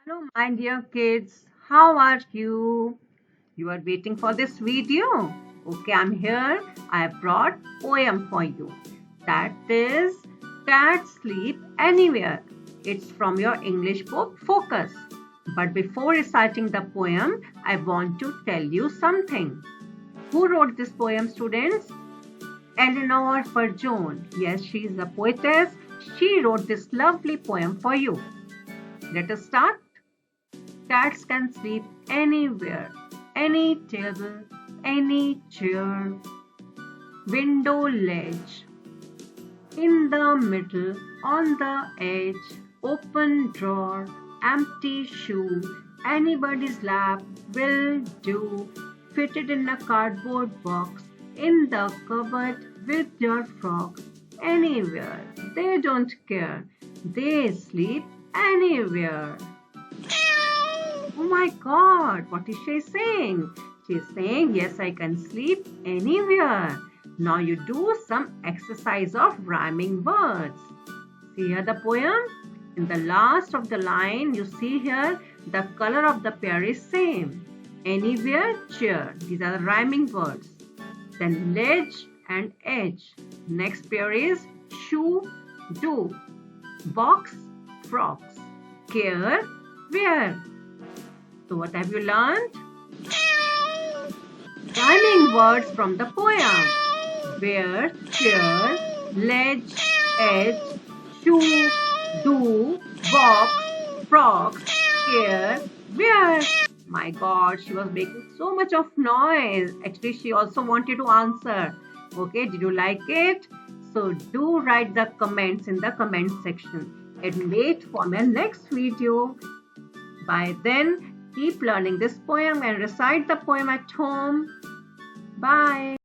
Hello, my dear kids. How are you? You are waiting for this video? Okay, I'm here. I have brought poem for you. That is Cats Sleep Anywhere. It's from your English book Focus. But before reciting the poem, I want to tell you something. Who wrote this poem, students? Eleanor Farjeon. Yes, she is a poetess. She wrote this lovely poem for you. Let us start. Cats can sleep anywhere, any table, any chair, window ledge, in the middle, on the edge, open drawer, empty shoe, anybody's lap will do, fitted in a cardboard box, in the cupboard with your frocks, anywhere. They don't care. They sleep anywhere. Oh my God, what is she saying? She's saying, yes, I can sleep anywhere. Now you do some exercise of rhyming words. See here the poem? In the last of the line, you see here the color of the pear is same. Anywhere, chair. These are the rhyming words. Then ledge and edge. Next pair is shoe, do. Box, frocks. Care, wear. So what have you learned? Rhyming words from the poem. Where, chair, ledge, edge, shoe, do, box, frocks, care, where. My God, she was making so much of noise. Actually, she also wanted to answer. Okay, did you like it? So do write the comments in the comment section and wait for my next video. By then, keep learning this poem and recite the poem at home. Bye.